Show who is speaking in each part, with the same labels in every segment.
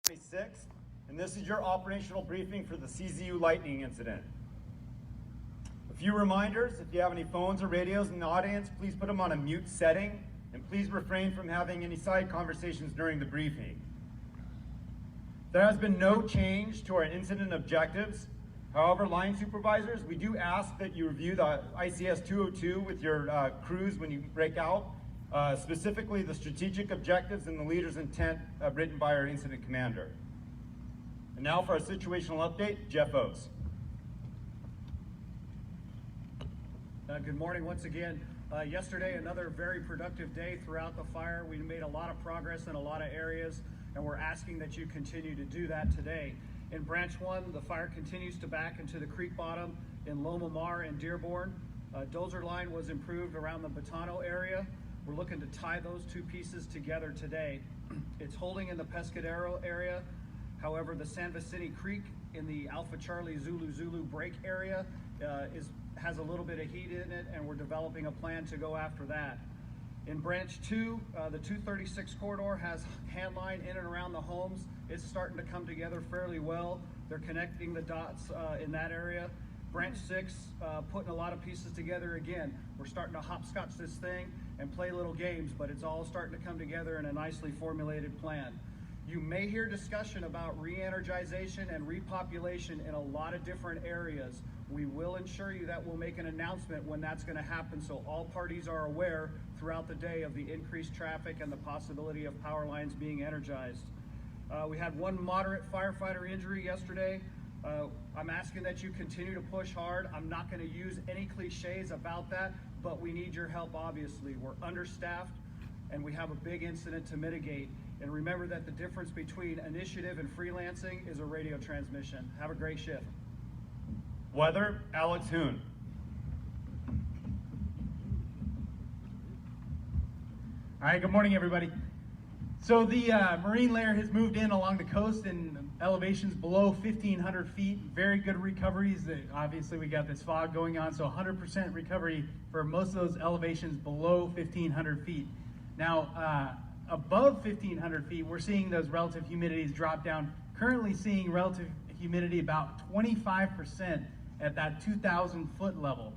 Speaker 1: 26th, and this is your operational briefing for the CZU Lightning incident. A few reminders: if you have any phones or radios in the audience, please put them on a mute setting, and please refrain from having any side conversations during the briefing. There has been no change to our incident objectives. However, line supervisors, we do ask that you review the ICS 202 with your crews when you break out, specifically the strategic objectives and the leader's intent written by our incident commander. And now for our situational update, Jeff Oates.
Speaker 2: Good morning once again. Yesterday, another very productive day throughout the fire. We made a lot of progress in a lot of areas, and we're asking that you continue to do that today. In Branch 1, the fire continues to back into the creek bottom in Loma Mar and Dearborn. Dozer line was improved around the Batano area. We're looking to tie those two pieces together today. It's holding in the Pescadero area. However, the San Vicente Creek in the Alpha Charlie Zulu Zulu break area has a little bit of heat in it, and we're developing a plan to go after that. In Branch 2, the 236 corridor has hand line in and around the homes. It's starting to come together fairly well. They're connecting the dots in that area. Branch 6, putting a lot of pieces together again. We're starting to hopscotch this thing and play little games, but it's all starting to come together in a nicely formulated plan. You may hear discussion about re-energization and repopulation in a lot of different areas. We will ensure you that we'll make an announcement when that's going to happen, so all parties are aware throughout the day of the increased traffic and the possibility of power lines being energized. We had one moderate firefighter injury yesterday. I'm asking that you continue to push hard. I'm not going to use any cliches about that, but we need your help, obviously. We're understaffed, and we have a big incident to mitigate. And remember that the difference between initiative and freelancing is a radio transmission. Have a great shift.
Speaker 1: Weather, Alex Hoon.
Speaker 3: All right, good morning, everybody. So the marine layer has moved in along the coast in elevations below 1,500 feet. Very good recoveries. Obviously, we got this fog going on, so 100% recovery for most of those elevations below 1,500 feet. Now, above 1,500 feet, we're seeing those relative humidities drop down. Currently seeing relative humidity about 25% at that 2,000 foot level.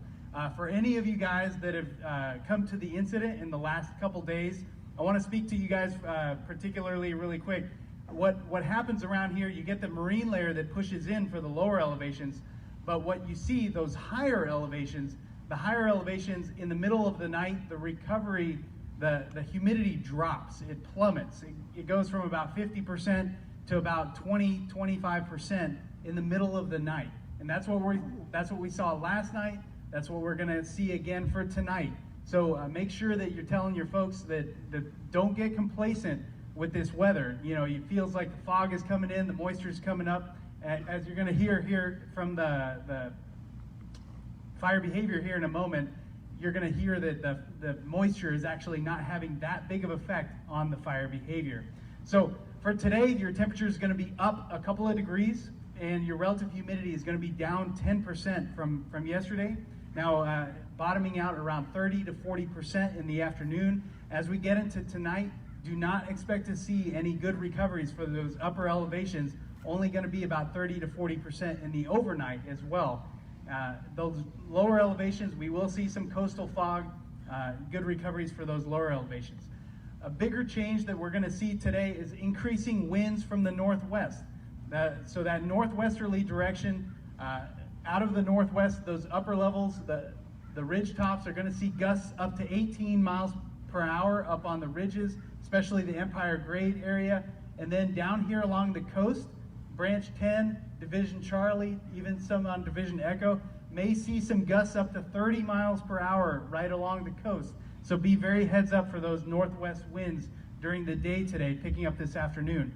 Speaker 3: For any of you guys that have come to the incident in the last couple days, I want to speak to you guys particularly really quick. What happens around here, you get the marine layer that pushes in for the lower elevations, but what you see, those higher elevations, the higher elevations in the middle of the night, the recovery, the humidity drops, it plummets. It goes from about 50% to about 20-25% in the middle of the night. And that's what we saw last night. That's what we're going to see again for tonight. So make sure that you're telling your folks that don't get complacent with this weather. You know, it feels like the fog is coming in, the moisture is coming up. As you're going to hear here from the fire behavior here in a moment, you're going to hear that the moisture is actually not having that big of effect on the fire behavior. So for today, your temperature is going to be up a couple of degrees, and your relative humidity is going to be down 10% from yesterday. Now, bottoming out around 30 to 40% in the afternoon. As we get into tonight, do not expect to see any good recoveries for those upper elevations, only going to be about 30 to 40% in the overnight as well. Those lower elevations, we will see some coastal fog, good recoveries for those lower elevations. A bigger change that we're going to see today is increasing winds from the northwest. So that northwesterly direction, out of the northwest, those upper levels, the ridge tops are going to see gusts up to 18 miles per hour up on the ridges, especially the Empire Grade area. And then down here along the coast, Branch 10, Division Charlie, even some on Division Echo, may see some gusts up to 30 miles per hour right along the coast. So be very heads up for those northwest winds during the day today, picking up this afternoon.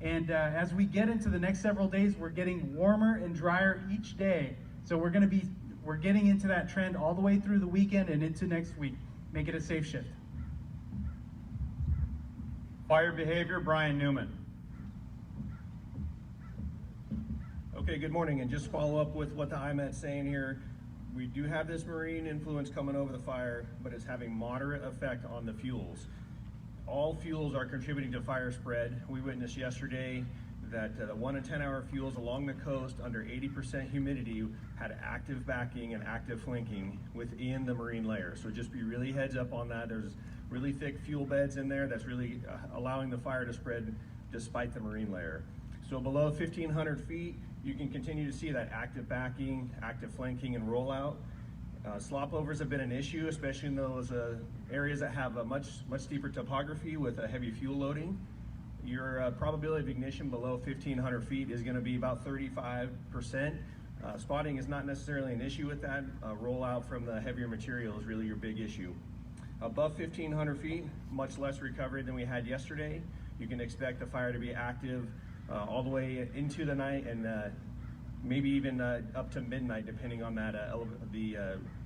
Speaker 3: And as we get into the next several days, we're getting warmer and drier each day. So we're getting into that trend all the way through the weekend and into next week. Make it a safe shift.
Speaker 1: Fire behavior, Brian Newman.
Speaker 4: Okay, good morning, and just follow up with what the IMET's saying here. We do have this marine influence coming over the fire, but it's having moderate effect on the fuels. All fuels are contributing to fire spread. We witnessed yesterday that the 1 and 10 hour fuels along the coast under 80% humidity had active backing and active flanking within the marine layer. So just be really heads up on that. There's really thick fuel beds in there that's really allowing the fire to spread despite the marine layer. So below 1,500 feet, you can continue to see that active backing, active flanking, and rollout. Slop overs have been an issue, especially in those areas that have a much steeper topography with a heavy fuel loading. Your probability of ignition below 1,500 feet is going to be about 35%. Spotting is not necessarily an issue with that. Rollout from the heavier material is really your big issue. Above 1,500 feet, much less recovery than we had yesterday. You can expect the fire to be active all the way into the night and maybe even up to midnight, depending on that the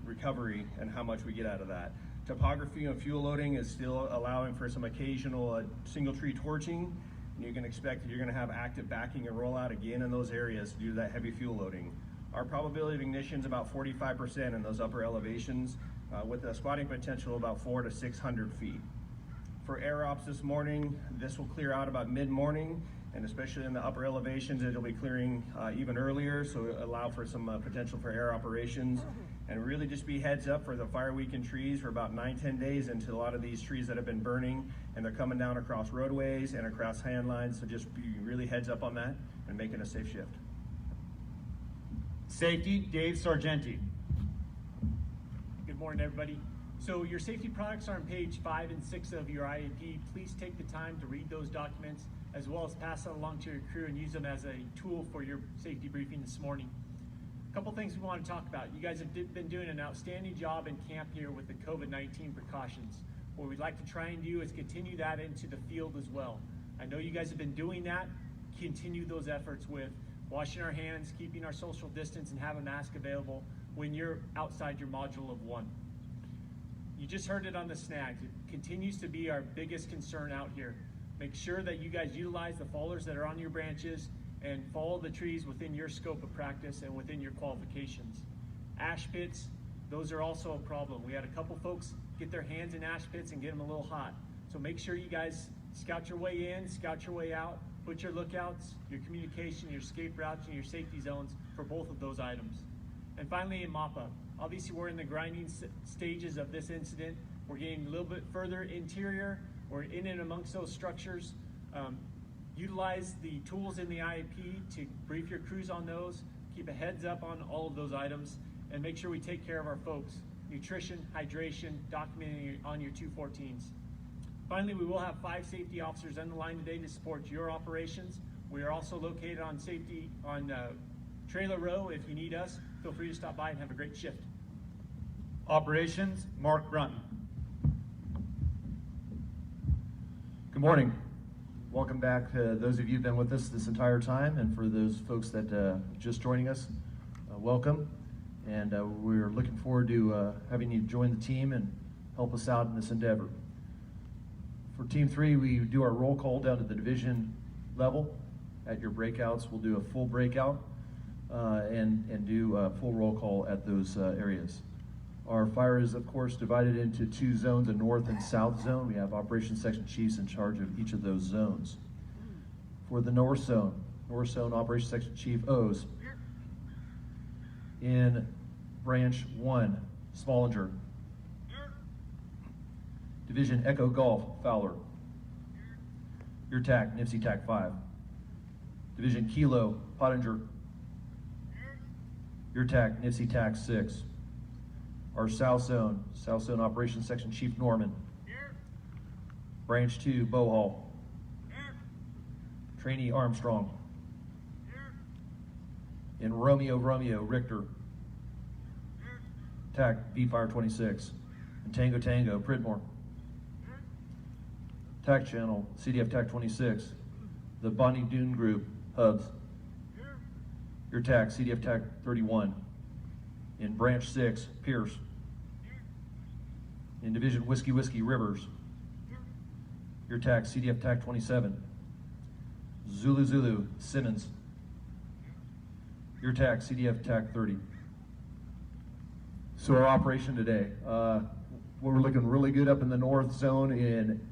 Speaker 4: recovery and how much we get out of that. Topography and fuel loading is still allowing for some occasional single tree torching, and you can expect that you're going to have active backing and rollout again in those areas due to that heavy fuel loading. Our probability of ignition is about 45% in those upper elevations, with a spotting potential about 400 to 600 feet. For air ops this morning, this will clear out about mid-morning, and especially in the upper elevations, it'll be clearing even earlier, so allow for some potential for air operations. And really just be heads up for the fire weakened trees for about 9-10 days into a lot of these trees that have been burning, and they're coming down across roadways and across hand lines, so just be really heads up on that and make it a safe shift.
Speaker 1: Safety, Dave Sargenti.
Speaker 5: Good morning, everybody. So your safety products are on page 5 and 6 of your IAP. Please take the time to read those documents, as well as pass that along to your crew and use them as a tool for your safety briefing this morning. A couple things we want to talk about. You guys have been doing an outstanding job in camp here with the COVID-19 precautions. What we'd like to try and do is continue that into the field as well. I know you guys have been doing that. Continue those efforts with washing our hands, keeping our social distance, and have a mask available when you're outside your module of 1. You just heard it on the snags. It continues to be our biggest concern out here. Make sure that you guys utilize the fallers that are on your branches and follow the trees within your scope of practice and within your qualifications. Ash pits, those are also a problem. We had a couple folks get their hands in ash pits and get them a little hot. So make sure you guys scout your way in, scout your way out, put your lookouts, your communication, your escape routes, and your safety zones for both of those items. And finally, in mop-up. Obviously, we're in the grinding stages of this incident. We're getting a little bit further interior. We're in and amongst those structures. Utilize the tools in the IAP to brief your crews on those, keep a heads up on all of those items, and make sure we take care of our folks. Nutrition, hydration, documenting on your 214s. Finally, we will have 5 safety officers on the line today to support your operations. We are also located on Trailer Row. If you need us, feel free to stop by and have a great shift.
Speaker 1: Operations, Mark Brunton.
Speaker 6: Good morning. Welcome back to those of you who've been with us this entire time, and for those folks that just joining us, welcome. And we're looking forward to having you join the team and help us out in this endeavor. For Team 3, we do our roll call down to the division level. At your breakouts, we'll do a full breakout and do a full roll call at those areas. Our fire is, of course, divided into 2 zones, a north and south zone. We have operations section chiefs in charge of each of those zones. For the north zone operations section chief O's. In branch 1, Smallinger. Division Echo Golf, Fowler. Your TAC, Nipsey TAC 5. Division Kilo, Pottinger. Your TAC, Nipsey TAC 6. Our South Zone Operations Section Chief Norman. Branch 2, Bohall. Trainee Armstrong. In Romeo, Richter. TAC, V-Fire 26. And Tango, Pridmore. TAC Channel, CDF TAC 26. The Bonnie Dune Group, Hubs. Your TAC, CDF TAC 31. In Branch 6, Pierce. In Division Whiskey, Rivers. Your TAC, CDF TAC 27. Zulu, Simmons. Your TAC, CDF TAC 30. So our operation today, we're looking really good up in the north zone in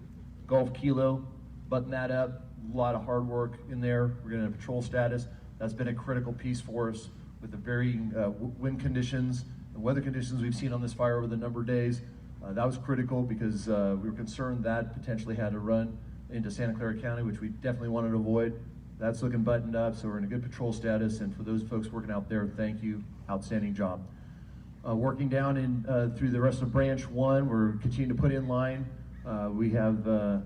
Speaker 6: Gulf Kilo. Button that up, A lot of hard work in there. We're going to have patrol status. That's been a critical piece for us with the varying wind conditions and weather conditions we've seen on this fire over the number of days. That was critical because we were concerned that potentially had to run into Santa Clara County, which we definitely wanted to avoid. That's looking buttoned up, so we're in a good patrol status, and for those folks working out there, thank you, outstanding job. Working down in through the rest of Branch 1, we're continuing to put in line. We have the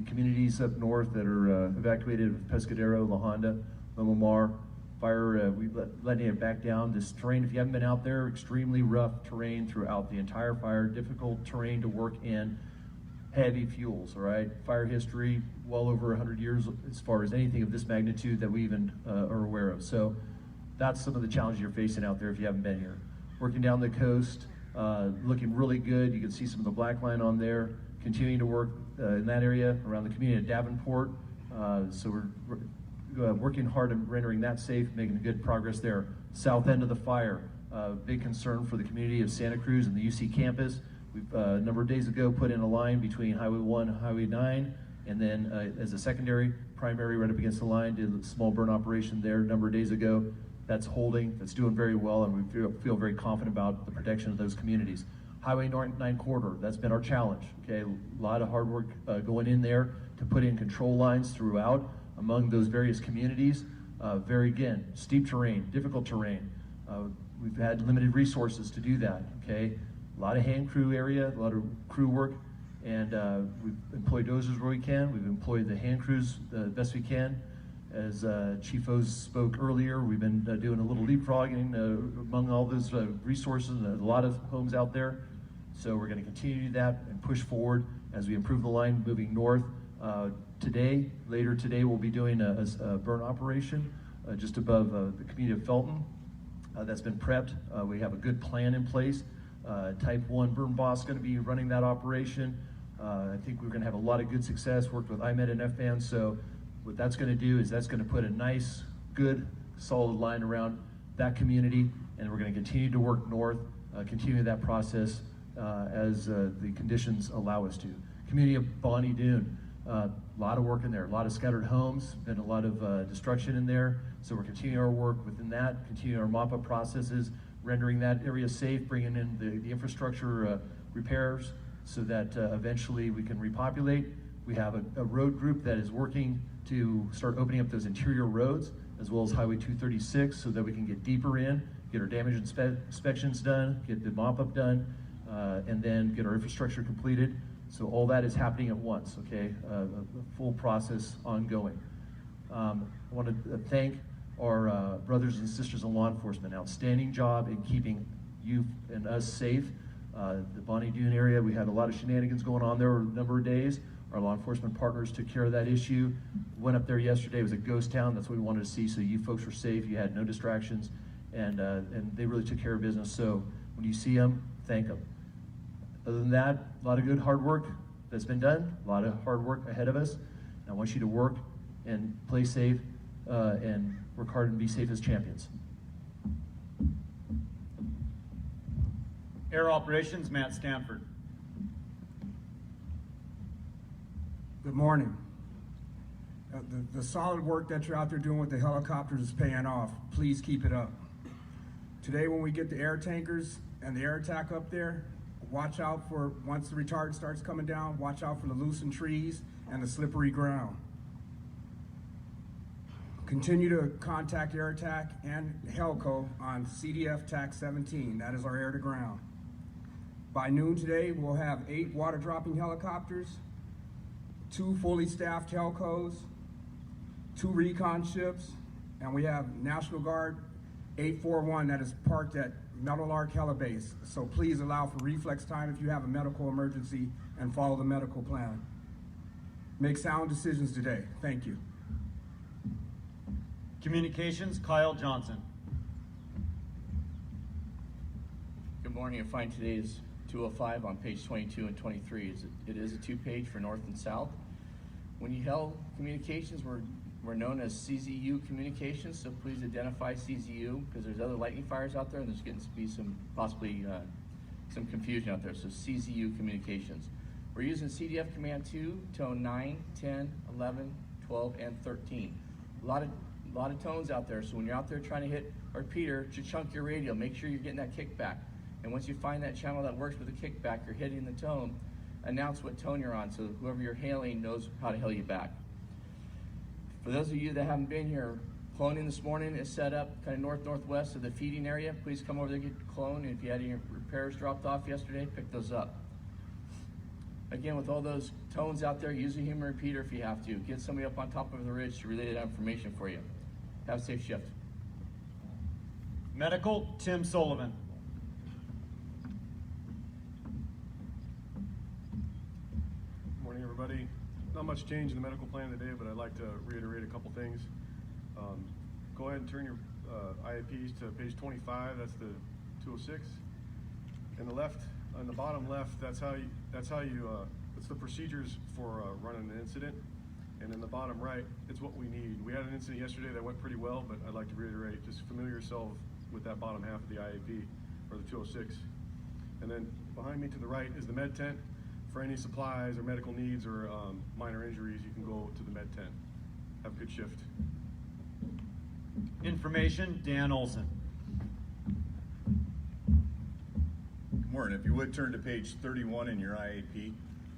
Speaker 6: communities up north that are evacuated with Pescadero, La Honda, Loma Mar. Fire, we letting it back down. This terrain, if you haven't been out there, extremely rough terrain throughout the entire fire, difficult terrain to work in, heavy fuels, all right? Fire history, well over 100 years as far as anything of this magnitude that we even are aware of. So that's some of the challenges you're facing out there if you haven't been here. Working down the coast, looking really good. You can see some of the black line on there. Continuing to work in that area around the community of Davenport. So we're working hard and rendering that safe, making good progress there. South end of the fire, big concern for the community of Santa Cruz and the UC campus. We've a number of days ago put in a line between Highway 1 and Highway 9, and then as a secondary, primary right up against the line, did a small burn operation there a number of days ago. That's holding, that's doing very well, and we feel very confident about the protection of those communities. Highway 9 corridor, that's been our challenge, okay? A lot of hard work going in there to put in control lines throughout among those various communities. Again, steep terrain, difficult terrain. We've had limited resources to do that, okay? A lot of hand crew area, a lot of crew work, and we've employed dozers where we can. We've employed the hand crews the best we can. As Chief O's spoke earlier, we've been doing a little leapfrogging among all those resources and a lot of homes out there. So we're going to continue to do that and push forward as we improve the line moving north. Later today, we'll be doing a burn operation just above the community of Felton. That's been prepped. We have a good plan in place. Type 1 burn boss is going to be running that operation. I think we're going to have a lot of good success, worked with IMED and FBAN. So what that's going to do is that's going to put a nice, good, solid line around that community, and we're going to continue to work north, continue that process as the conditions allow us to. Community of Bonnie Doon, a lot of work in there, a lot of scattered homes, been a lot of destruction in there, so we're continuing our work within that, continuing our mop-up processes, rendering that area safe, bringing in the infrastructure repairs so that eventually we can repopulate. We have a road group that is working to start opening up those interior roads, as well as Highway 236, so that we can get deeper in, get our damage inspections done, get the mop-up done, and then get our infrastructure completed. So all that is happening at once, okay? A full process ongoing. I want to thank our brothers and sisters in law enforcement. Outstanding job in keeping you and us safe. The Bonnie Doon area, we had a lot of shenanigans going on there a number of days. Our law enforcement partners took care of that issue. Went up there yesterday, it was a ghost town. That's what we wanted to see, so you folks were safe, you had no distractions, and they really took care of business. So when you see them, thank them. Other than that, a lot of good hard work that's been done, a lot of hard work ahead of us. And I want you to work and play safe and work hard and be safe as champions.
Speaker 1: Air Operations, Matt Stanford.
Speaker 7: Good morning. The solid work that you're out there doing with the helicopters is paying off. Please keep it up. Today when we get the air tankers and the air attack up there, watch out for, once the retard starts coming down, watch out for the loosened trees and the slippery ground. Continue to contact Air Attack and Helco on CDF TAC 17. That is our air to ground. By noon today, we'll have 8 water dropping helicopters, 2 fully staffed Helcos, 2 recon ships, and we have National Guard 841 that is parked at Metal Lark Helibase. So please allow for reflex time if you have a medical emergency and follow the medical plan. Make sound decisions today. Thank you.
Speaker 1: Communications, Kyle Johnson.
Speaker 8: Good morning. You'll find today's 205 on page 22 and 23. It is a 2-page for north and south. When you hail communications, we're known as CZU Communications, so please identify CZU because there's other lightning fires out there and there's getting to be possibly some confusion out there. So CZU Communications. We're using CDF Command 2, tone 9, 10, 11, 12, and 13. A lot of tones out there, so when you're out there trying to hit a repeater, to chunk your radio, make sure you're getting that kickback. And once you find that channel that works with the kickback, you're hitting the tone, announce what tone you're on so whoever you're hailing knows how to hail you back. For those of you that haven't been here, cloning this morning is set up kind of northwest of the feeding area. Please come over there, get clone, and if you had any repairs dropped off yesterday, pick those up. Again, with all those tones out there, use a human repeater if you have to. Get somebody up on top of the ridge to relay that information for you. Have a safe shift.
Speaker 1: Medical, Tim Sullivan.
Speaker 9: Good morning, everybody. Not much change in the medical plan today, but I'd like to reiterate a couple things. Go ahead and turn your IAPs to page 25. That's the 206. In the left, on the bottom left, that's the procedures for running an incident. And in the bottom right, it's what we need. We had an incident yesterday that went pretty well, but I'd like to reiterate, just familiar yourself with that bottom half of the IAP, or the 206. And then behind me to the right is the med tent. For any supplies or medical needs or minor injuries, you can go to the med tent. Have a good shift.
Speaker 1: Information, Dan Olson.
Speaker 10: Good morning. If you would turn to page 31 in your IAP,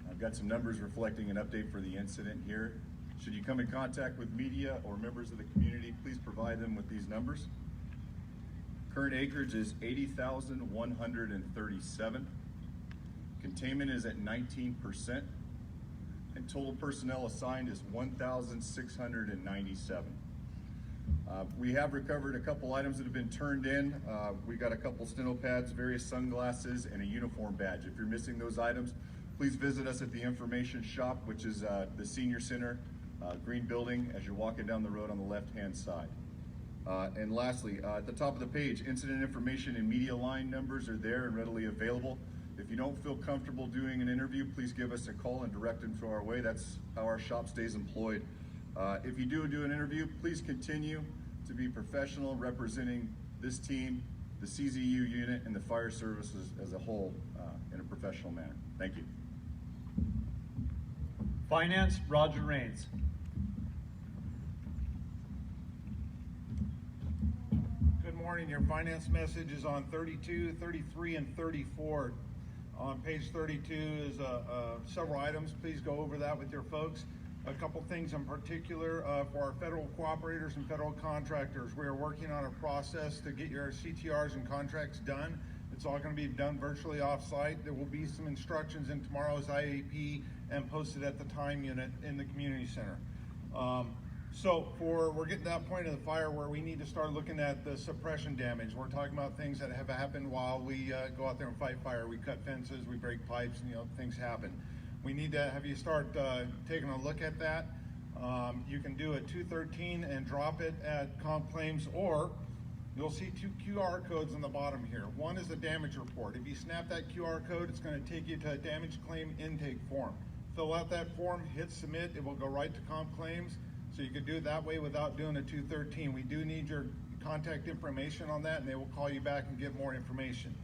Speaker 10: I've got some numbers reflecting an update for the incident here. Should you come in contact with media or members of the community, please provide them with these numbers. Current acreage is 80,137. Containment is at 19%, and total personnel assigned is 1,697. We have recovered a couple items that have been turned in. We got a couple steno pads, various sunglasses, and a uniform badge. If you're missing those items, please visit us at the information shop, which is the senior center, green building, as you're walking down the road on the left-hand side. And lastly, at the top of the page, incident information and media line numbers are there and readily available. If you don't feel comfortable doing an interview, please give us a call and direct them to our way. That's how our shop stays employed. If you do an interview, please continue to be professional, representing this team, the CZU unit, and the fire services as a whole in a professional manner. Thank you.
Speaker 1: Finance, Roger Rains.
Speaker 11: Good morning. Your finance message is on 32, 33, and 34. On page 32 is several items. Please go over that with your folks. A couple things in particular for our federal cooperators and federal contractors. We are working on a process to get your CTRs and contracts done. It's all going to be done virtually off-site. There will be some instructions in tomorrow's IAP and posted at the time unit in the community center. We're getting to that point of the fire where we need to start looking at the suppression damage. We're talking about things that have happened while we go out there and fight fire. We cut fences, we break pipes, and things happen. We need to have you start taking a look at that. You can do a 213 and drop it at comp claims, or you'll see two QR codes on the bottom here. One is a damage report. If you snap that QR code, it's going to take you to a damage claim intake form. Fill out that form, hit submit, it will go right to comp claims. So you could do it that way without doing a 213. We do need your contact information on that, and they will call you back and get more information.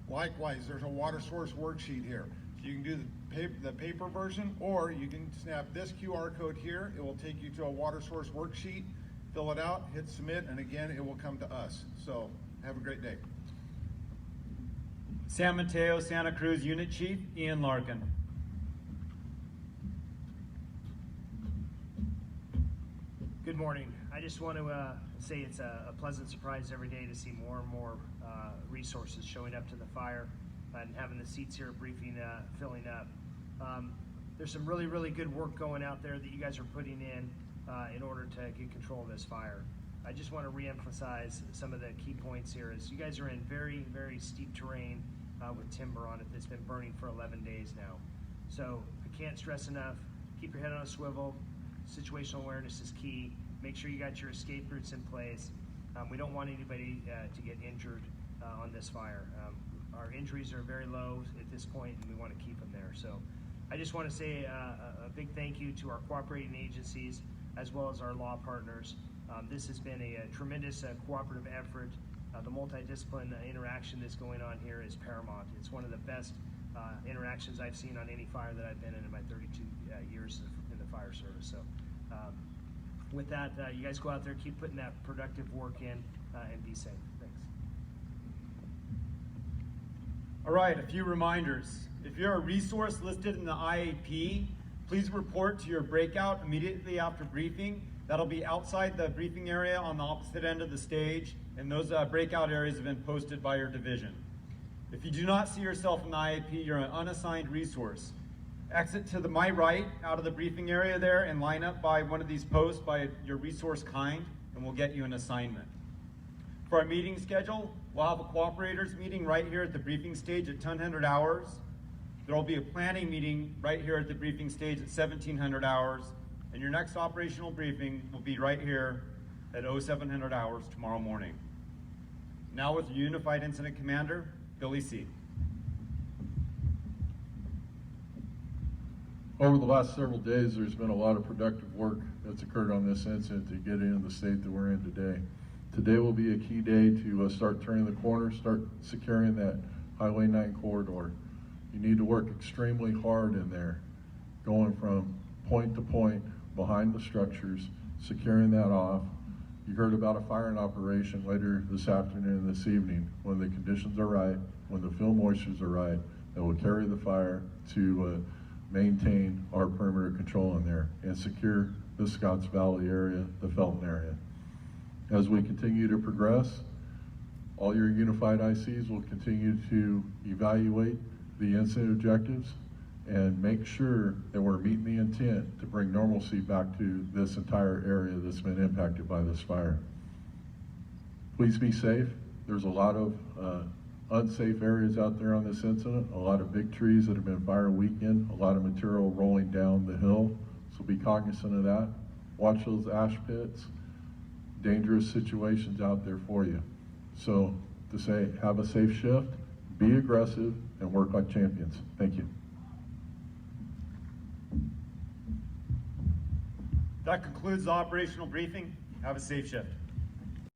Speaker 11: Likewise, there's a water source worksheet here. So you can do the paper version, or you can snap this QR code here. It will take you to a water source worksheet, fill it out, hit submit, and again, it will come to us. So have a great day.
Speaker 1: San Mateo, Santa Cruz Unit Chief, Ian Larkin.
Speaker 12: Good morning. I just want to say it's a pleasant surprise every day to see more and more resources showing up to the fire and having the seats here briefing, filling up. There's some really, really good work going out there that you guys are putting in order to get control of this fire. I just want to reemphasize some of the key points here is you guys are in very, very steep terrain with timber on it that's been burning for 11 days now. So I can't stress enough, keep your head on a swivel. Situational awareness is key. Make sure you got your escape routes in place. We don't want anybody to get injured on this fire. Our injuries are very low at this point, and we want to keep them there. So I just want to say a big thank you to our cooperating agencies as well as our law partners. This has been a tremendous cooperative effort. The multidiscipline interaction that's going on here is paramount. It's one of the best interactions I've seen on any fire that I've been in my 32 years in the fire service. So with that, you guys go out there, keep putting that productive work in, and be safe. Thanks.
Speaker 1: All right, a few reminders. If you're a resource listed in the IAP, please report to your breakout immediately after briefing. That'll be outside the briefing area on the opposite end of the stage, and those breakout areas have been posted by your division. If you do not see yourself in the IAP, you're an unassigned resource. Exit to my right out of the briefing area there and line up by one of these posts by your resource kind, and we'll get you an assignment. For our meeting schedule, we'll have a cooperators meeting right here at the briefing stage at 1000 hours. There will be a planning meeting right here at the briefing stage at 1700 hours, and your next operational briefing will be right here at 0700 hours tomorrow morning. Now with your Unified Incident Commander, Billy C.
Speaker 13: Over the last several days, there's been a lot of productive work that's occurred on this incident to get it in the state that we're in today. Today will be a key day to start turning the corner, start securing that Highway 9 corridor. You need to work extremely hard in there, going from point to point behind the structures, securing that off. You heard about a firing operation later this afternoon and this evening. When the conditions are right, when the field moistures are right, that will carry the fire to maintain our perimeter control in there and secure the Scotts Valley area, the Felton area. As we continue to progress, all your unified ICs will continue to evaluate the incident objectives and make sure that we're meeting the intent to bring normalcy back to this entire area that's been impacted by this fire. Please be safe. There's a lot of unsafe areas out there on this incident, a lot of big trees that have been fire weakened, a lot of material rolling down the hill, so be cognizant of that. Watch those ash pits, dangerous situations out there for you. So to say, have a safe shift, be aggressive, and work like champions. Thank you.
Speaker 1: That concludes the operational briefing. Have a safe shift.